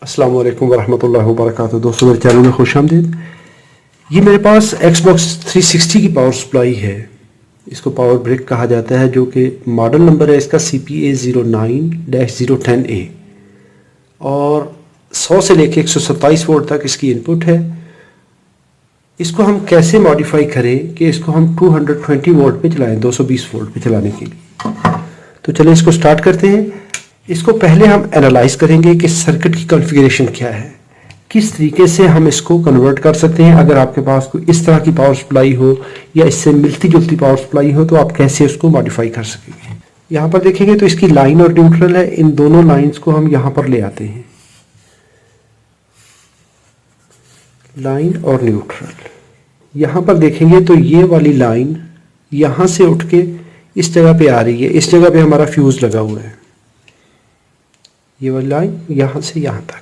अस्सलाम वालेकुम वरहमतुल्लाहि वबरकातुहू। दोस्तों मेरे चैनल में खुश आमदीद। ये मेरे पास Xbox 360 की पावर सप्लाई है। इसको पावर ब्रिक कहा जाता है, जो कि मॉडल नंबर है इसका CPA09-010A और 100 से लेके 127 वोल्ट तक इसकी इनपुट है। इसको हम कैसे मॉडिफाई करें कि इसको हम 220 वोल्ट पे चलाएं, 220 वोल्ट पे चलाने के लिए। तो चलिए इसको स्टार्ट करते हैं। इसको पहले हम एनालाइज करेंगे कि सर्किट की कॉन्फ़िगरेशन क्या है, किस तरीके से हम इसको कन्वर्ट कर सकते हैं। अगर आपके पास कोई इस तरह की पावर सप्लाई हो या इससे मिलती जुलती पावर सप्लाई हो तो आप कैसे उसको मॉडिफाई कर सकेंगे। यहाँ पर देखेंगे तो इसकी लाइन और न्यूट्रल है, इन दोनों लाइंस को हम यहाँ पर ले आते हैं, लाइन और न्यूट्रल। यहाँ पर देखेंगे तो ये वाली लाइन यहाँ से उठ के इस जगह पे आ रही है, इस जगह पे हमारा फ्यूज लगा हुआ है। ये वाली लाइन यहाँ से यहाँ तक।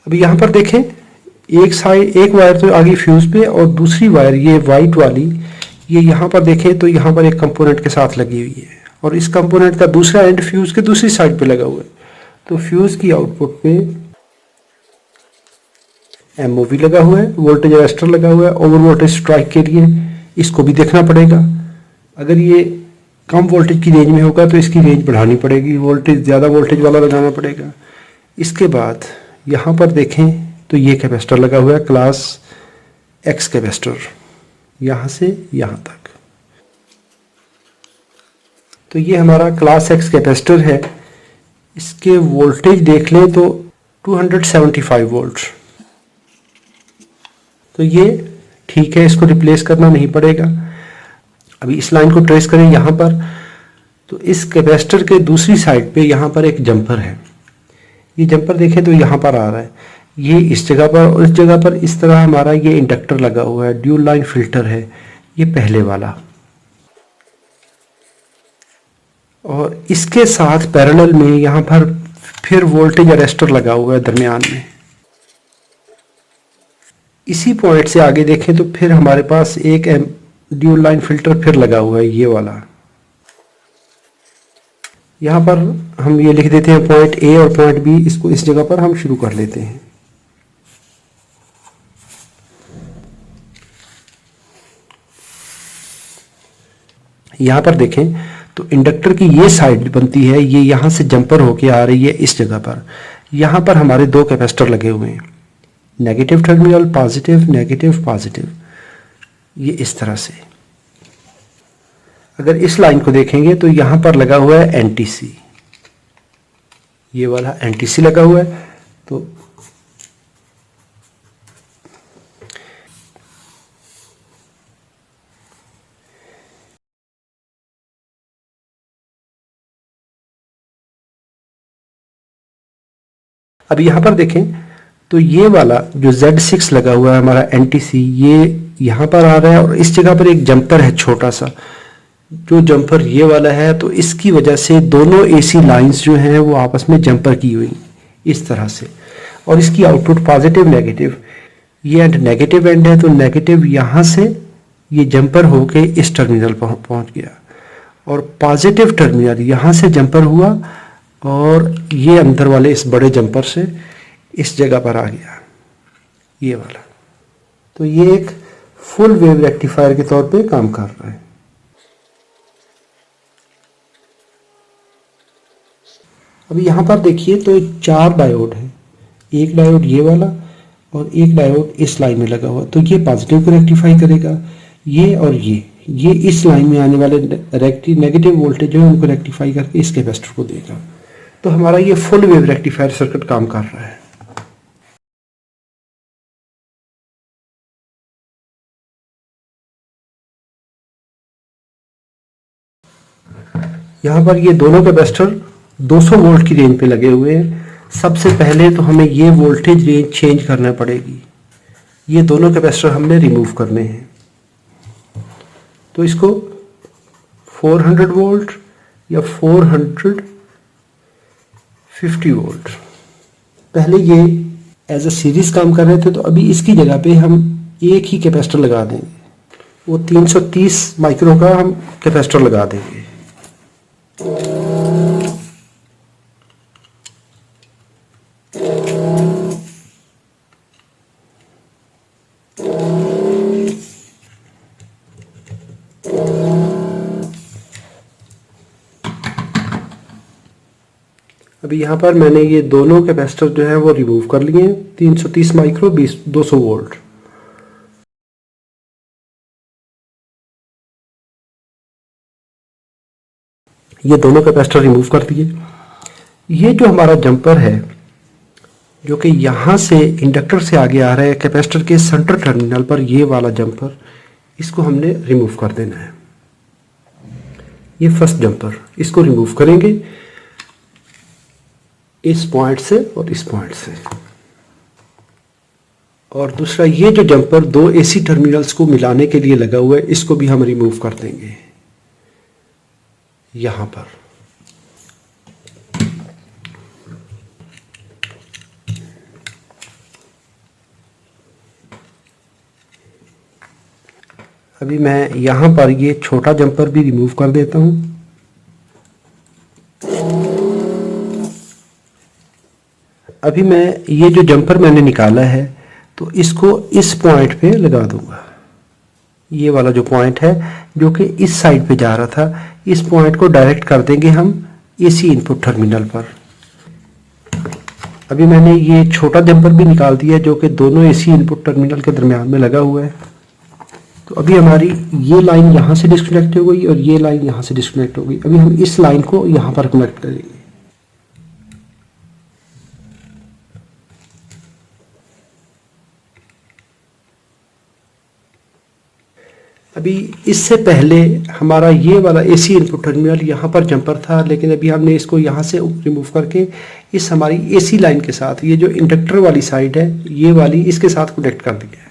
अभी यहाँ पर देखें, एक वायर तो आ गई फ्यूज पे और दूसरी वायर ये वाइट वाली ये यहाँ पर देखें तो यहाँ पर एक कंपोनेंट के साथ लगी हुई है और इस कंपोनेंट का दूसरा एंड फ्यूज के दूसरी साइड पे लगा हुआ है। तो फ्यूज की आउटपुट पे MOV लगा हुआ है, वोल्टेज अरेस्टर लगा हुआ है ओवर वोल्टेज स्ट्राइक के लिए। इसको भी देखना पड़ेगा। अगर ये कम वोल्टेज की रेंज में होगा तो इसकी रेंज बढ़ानी पड़ेगी, वोल्टेज ज़्यादा वोल्टेज वाला लगाना पड़ेगा। इसके बाद यहाँ पर देखें तो ये कैपेसिटर लगा हुआ है, क्लास X कैपेसिटर, यहाँ से यहाँ तक। तो ये हमारा क्लास X कैपेसिटर है। इसके वोल्टेज देख लें तो 275 वोल्ट। तो ये ठीक है, इसको रिप्लेस करना नहीं पड़ेगा। अभी इस लाइन को ट्रेस करें यहाँ पर, तो इस कैपेसिटर के दूसरी साइड पे यहाँ पर एक जंपर है। ये जंपर देखें तो यहाँ पर आ रहा है, ये इस जगह पर और इस जगह पर इस तरह हमारा ये इंडक्टर लगा हुआ है, ड्यूल लाइन फिल्टर है ये पहले वाला। और इसके साथ पैरेलल में यहाँ पर फिर वोल्टेज अरेस्टर लगा हुआ है दरमियान में। इसी पॉइंट से आगे देखें तो फिर हमारे पास एक ड्यूल लाइन फिल्टर फिर लगा हुआ है, ये वाला। यहाँ पर हम ये लिख देते हैं पॉइंट A और पॉइंट B, इसको इस जगह पर हम शुरू कर लेते हैं। यहाँ पर देखें तो इंडक्टर की ये साइड बनती है, ये यहाँ से जंपर होके आ रही है इस जगह पर। यहाँ पर हमारे दो कैपेसिटर लगे हुए हैं, negative terminal positive, negative positive, ये इस तरह से। अगर इस लाइन को देखेंगे तो यहाँ पर लगा हुआ है NTC, ये वाला NTC लगा हुआ है। तो अब यहाँ पर देखें तो ये वाला जो Z6 लगा हुआ है हमारा NTC, ये यहाँ पर आ रहा है और इस जगह पर एक जंपर है छोटा सा, जो जंपर ये वाला है। तो इसकी वजह से दोनों AC लाइंस जो हैं वो आपस में जंपर की हुई इस तरह से। और इसकी आउटपुट पॉजिटिव नेगेटिव, ये एंड नेगेटिव एंड है, तो नेगेटिव यहाँ से ये जंपर होके इस टर्मिनल पर पहुँच गया और पॉजिटिव टर्मिनल यहाँ से जंपर हुआ और ये अंदर वाले इस बड़े जंपर से इस जगह पर आ गया, ये वाला। तो ये एक फुल वेव रेक्टिफायर के तौर पे काम कर रहा है। अभी यहाँ पर देखिए तो 4 डायोड है, एक डायोड ये वाला और एक डायोड इस लाइन में लगा हुआ। तो ये पॉजिटिव को रेक्टिफाई करेगा, ये और ये इस लाइन में आने वाले नेगेटिव वोल्टेज जो है उनको रेक्टिफाई करके इस कैपेसिटर को देगा। तो हमारा ये फुल वेव रेक्टिफायर सर्किट काम कर रहा है। यहाँ पर ये दोनों कैपेसिटर 200 वोल्ट की रेंज पे लगे हुए हैं। सबसे पहले तो हमें ये वोल्टेज रेंज चेंज करना पड़ेगी। ये दोनों कैपेसिटर हमने रिमूव करने हैं। तो इसको 400 वोल्ट या 450 वोल्ट, पहले ये एज अ सीरीज काम कर रहे थे, तो अभी इसकी जगह पे हम एक ही कैपेसिटर लगा देंगे। वो 330 माइक्रो का हम कैपेसिटर लगा देंगे। अभी यहाँ पर मैंने ये दोनों कैपेसिटर जो है वो रिमूव कर लिए हैं। 330 माइक्रो 200 वोल्ट। ये दोनों कैपेसिटर रिमूव कर दिए। ये जो हमारा जंपर है जो कि यहाँ से इंडक्टर से आगे आ रहा है कैपेसिटर के सेंटर टर्मिनल पर, ये वाला जंपर, इसको हमने रिमूव कर देना है। ये फर्स्ट जंपर, इसको रिमूव करेंगे इस पॉइंट से और इस पॉइंट से। और दूसरा ये जो जंपर दो एसी टर्मिनल्स को मिलाने के लिए लगा हुआ है, इसको भी हम रिमूव कर देंगे यहां पर। अभी मैं यहां पर ये छोटा जंपर भी रिमूव कर देता हूं। अभी मैं ये जो जंपर मैंने निकाला है तो इसको इस पॉइंट पे लगा दूंगा। ये वाला जो पॉइंट है जो कि इस साइड पे जा रहा था, इस पॉइंट को डायरेक्ट कर देंगे हम एसी इनपुट टर्मिनल पर। अभी मैंने ये छोटा जंपर भी निकाल दिया जो कि दोनों एसी इनपुट टर्मिनल के दरमियान में लगा हुआ है। तो अभी हमारी ये लाइन यहाँ से डिस्कनेक्ट हो गई और ये लाइन यहाँ से डिस्कनेक्ट हो गई। अभी हम इस लाइन को यहाँ पर कनेक्ट करेंगे। अभी इससे पहले हमारा ये वाला एसी इनपुट टर्मिनल यहाँ पर जंपर था, लेकिन अभी हमने इसको यहाँ से रिमूव करके इस हमारी एसी लाइन के साथ, ये जो इंडक्टर वाली साइड है ये वाली, इसके साथ कनेक्ट कर दिया है।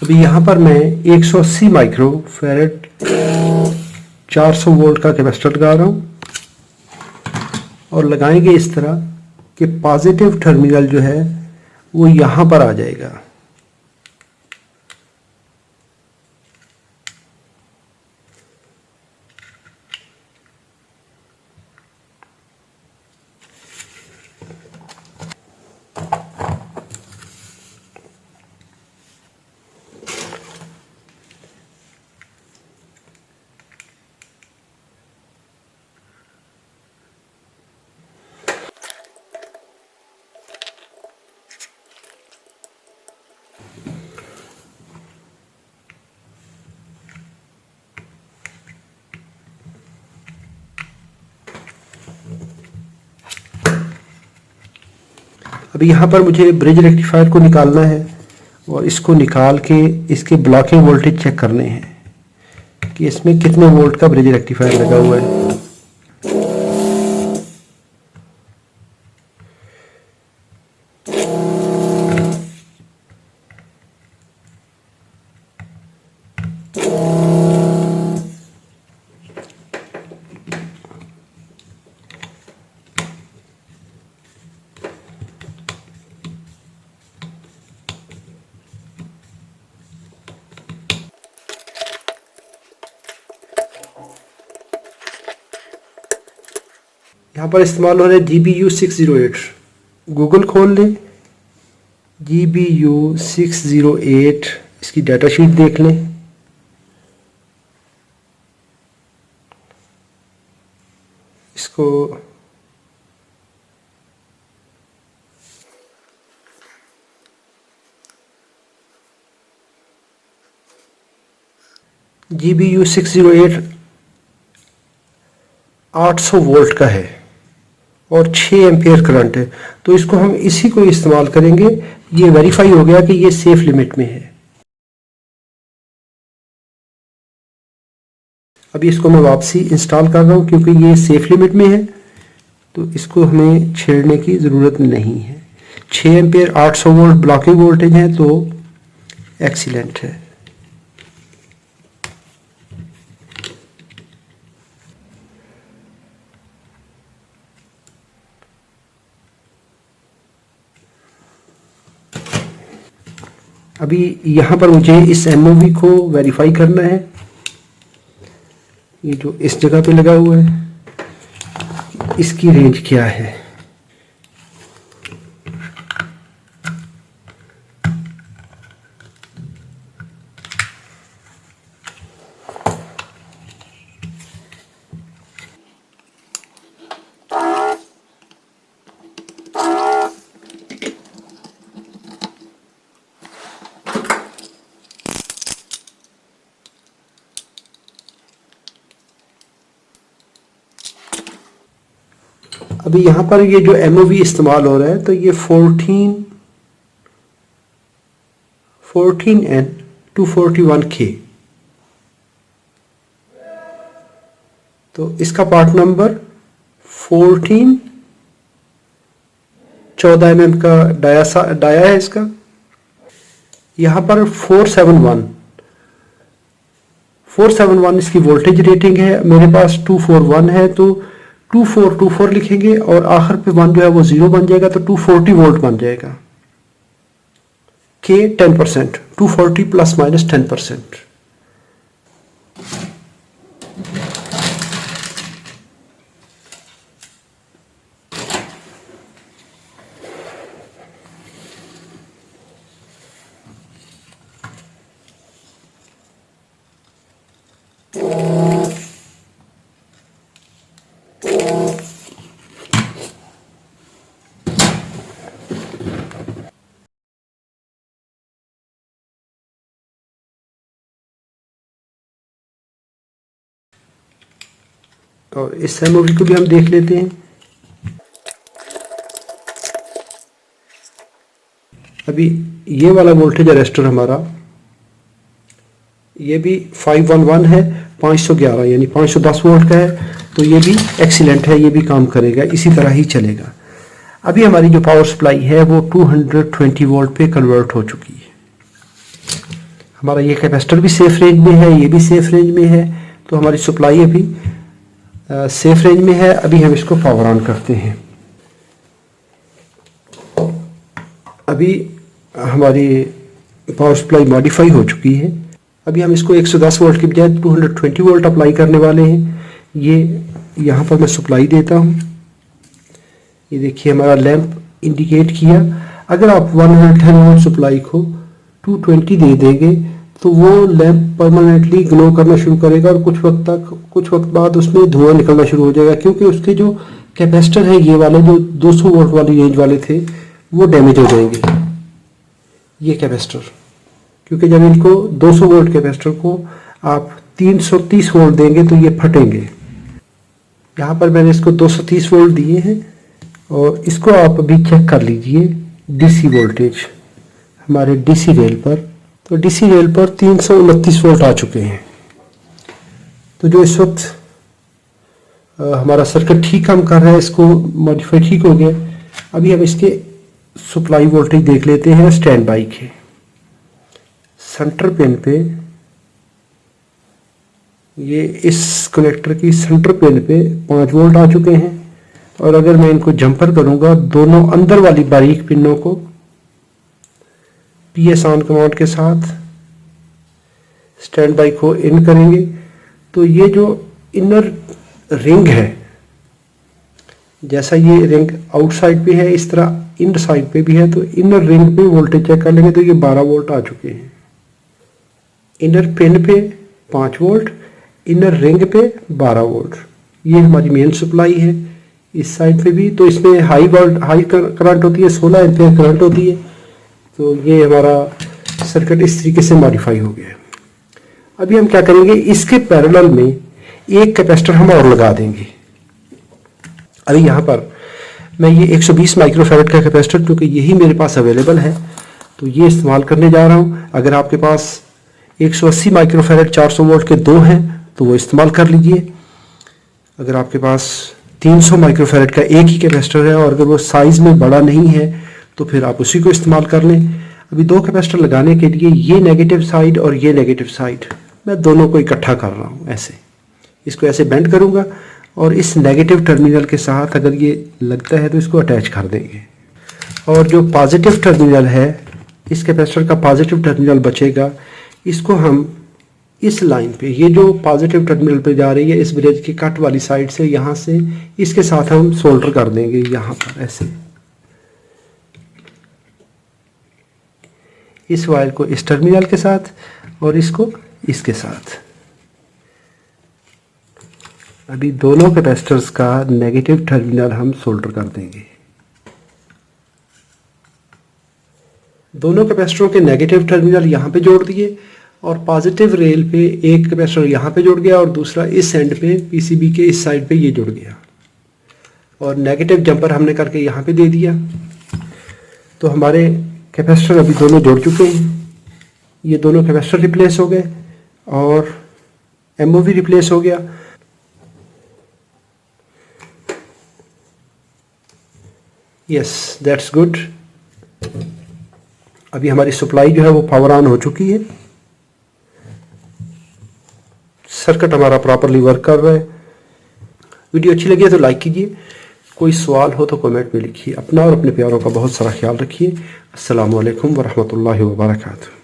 अभी यहाँ पर मैं 180 माइक्रो फैरेड 400 वोल्ट का कैपेसिटर लगा रहा हूँ और लगाएंगे इस तरह कि पॉजिटिव टर्मिनल जो है वो यहाँ पर आ जाएगा। अभी यहाँ पर मुझे ब्रिज रेक्टिफायर को निकालना है और इसको निकाल के इसके ब्लॉकिंग वोल्टेज चेक करने हैं कि इसमें कितने वोल्ट का ब्रिज रेक्टिफायर लगा हुआ है। यहाँ पर इस्तेमाल हो रहा है GBU608। गूगल खोल लें, GBU608, इसकी डाटा शीट देख लें। इसको GBU608 800 वोल्ट का है और 6 एम्पियर करंट है, तो इसको हम इसी को इस्तेमाल करेंगे। ये वेरीफाई हो गया कि ये सेफ लिमिट में है। अभी इसको मैं वापसी इंस्टॉल कर रहा हूँ क्योंकि ये सेफ लिमिट में है, तो इसको हमें छेड़ने की ज़रूरत नहीं है। 6 एम्पियर 800 वोल्ट ब्लॉकिंग वोल्टेज है, तो एक्सीलेंट है। अभी यहाँ पर मुझे इस MOV को वेरीफाई करना है, ये जो इस जगह पे लगा हुआ है इसकी रेंज क्या है। अभी यहाँ पर ये जो MOV इस्तेमाल हो रहा है तो ये 14N241K, तो इसका पार्ट नंबर 14 mm का डाया है इसका। यहाँ पर 471 इसकी वोल्टेज रेटिंग है, मेरे पास 241 है तो 2424 लिखेंगे और आखिर पे 1 जो है वो 0 बन जाएगा तो 240 वोल्ट बन जाएगा। K 10%, 240 plus minus 10%। और इस MOV को भी हम देख लेते हैं। अभी ये वाला वोल्टेज अरेस्टर हमारा ये भी 511 है, 511 यानी 510 वोल्ट का है, तो ये भी एक्सीलेंट है, ये भी काम करेगा, इसी तरह ही चलेगा। अभी हमारी जो पावर सप्लाई है वो 220 वोल्ट पे कन्वर्ट हो चुकी है। हमारा ये कैपेसिटर भी सेफ रेंज में है, ये भी सेफ रेंज में है, तो हमारी सप्लाई अभी सेफ रेंज में है। अभी हम इसको पावर ऑन करते हैं। अभी हमारी पावर सप्लाई मॉडिफाई हो चुकी है। अभी हम इसको 110 वोल्ट की बजाय 220 वोल्ट अप्लाई करने वाले हैं। ये यहाँ पर मैं सप्लाई देता हूँ, ये देखिए हमारा लैंप इंडिकेट किया। अगर आप 110 वोल्ट सप्लाई को 220 दे देंगे तो वो लैंप परमानेंटली ग्लो करना शुरू करेगा और कुछ वक्त बाद उसमें धुआं निकलना शुरू हो जाएगा, क्योंकि उसके जो कैपेसिटर है ये वाले जो 200 वोल्ट वाली रेंज वाले थे वो डैमेज हो जाएंगे, ये कैपेसिटर। क्योंकि जब इनको 200 वोल्ट कैपेसिटर को आप 330 वोल्ट देंगे तो ये फटेंगे। यहाँ पर मैंने इसको 230 वोल्ट दिए हैं और इसको आप अभी चेक कर लीजिए DC वोल्टेज हमारे DC रेल पर। तो DC रेल पर 329 वोल्ट आ चुके हैं। तो जो इस वक्त हमारा सर्किट ठीक काम कर रहा है, इसको मॉडिफाई ठीक हो गया। अभी हम इसके सप्लाई वोल्टेज देख लेते हैं स्टैंड बाई के। सेंटर पिन पे ये इस कनेक्टर की सेंटर पिन पे 5 वोल्ट आ चुके हैं, और अगर मैं इनको जंपर करूंगा दोनों अंदर वाली बारीक पिनों को PS ऑन कमांड के साथ स्टैंड बाई को इन करेंगे तो ये जो इनर रिंग है, जैसा ये रिंग आउटसाइड पे है इस तरह इनर साइड पे भी है, तो इनर रिंग पे वोल्टेज चेक कर लेंगे तो ये 12 वोल्ट आ चुके हैं। इनर पिन पे 5 वोल्ट, इनर रिंग पे 12 वोल्ट। ये हमारी मेन सप्लाई है। इस साइड पे भी तो इसमें हाई करंट होती है, 16 एम्पियर करंट होती है। तो ये हमारा सर्किट इस तरीके से मॉडिफाई हो गया है। अभी हम क्या करेंगे, इसके पैरेलल में एक कैपेसिटर हम और लगा देंगे। अभी यहाँ पर मैं ये 120 माइक्रोफैरड का कैपेसिटर, क्योंकि यही मेरे पास अवेलेबल है, तो ये इस्तेमाल करने जा रहा हूँ। अगर आपके पास 180 माइक्रोफैरड 400 वोल्ट के 2 हैं तो वो इस्तेमाल कर लीजिए। अगर आपके पास 300 माइक्रोफैरड का एक ही कैपेसिटर है और अगर वो साइज़ में बड़ा नहीं है तो फिर आप उसी को इस्तेमाल कर लें। अभी 2 कैपेसिटर लगाने के लिए ये नेगेटिव साइड और ये नेगेटिव साइड मैं दोनों को इकट्ठा कर रहा हूँ। ऐसे इसको ऐसे बेंड करूँगा और इस नेगेटिव टर्मिनल के साथ अगर ये लगता है तो इसको अटैच कर देंगे। और जो पॉजिटिव टर्मिनल है इस कैपेसिटर का पॉजिटिव टर्मिनल बचेगा, इसको हम इस लाइन पे, ये जो पॉजिटिव टर्मिनल पे जा रही है इस ब्रिज की कट वाली साइड से, यहाँ से इसके साथ हम सोल्डर कर देंगे यहाँ पर ऐसे। इस वायर को इस टर्मिनल के साथ और इसको इसके साथ। अभी दोनों कैपेसिटर्स का नेगेटिव टर्मिनल हम सोल्डर कर देंगे। दोनों कैपेसिटरों के नेगेटिव टर्मिनल यहाँ पे जोड़ दिए और पॉजिटिव रेल पे एक कैपेसिटर यहाँ पे जुड़ गया और दूसरा इस एंड पे पीसीबी के इस साइड पे ये जुड़ गया, और नेगेटिव जंपर हमने करके यहाँ पे दे दिया। तो हमारे कैपेसिटर अभी दोनों जुड़ चुके हैं। ये दोनों कैपेसिटर रिप्लेस हो गए और एमओवी रिप्लेस हो गया। Yes, that's good. अभी हमारी सप्लाई जो है वो पावर ऑन हो चुकी है, सर्किट हमारा प्रॉपरली वर्क कर रहा है। वीडियो अच्छी लगी है तो लाइक कीजिए, कोई सवाल हो तो कमेंट में लिखिए। अपना और अपने प्यारों का बहुत सारा ख्याल रखिए। अस्सलामु अलैकुम वरहमतुल्लाहि वबरकातुहू।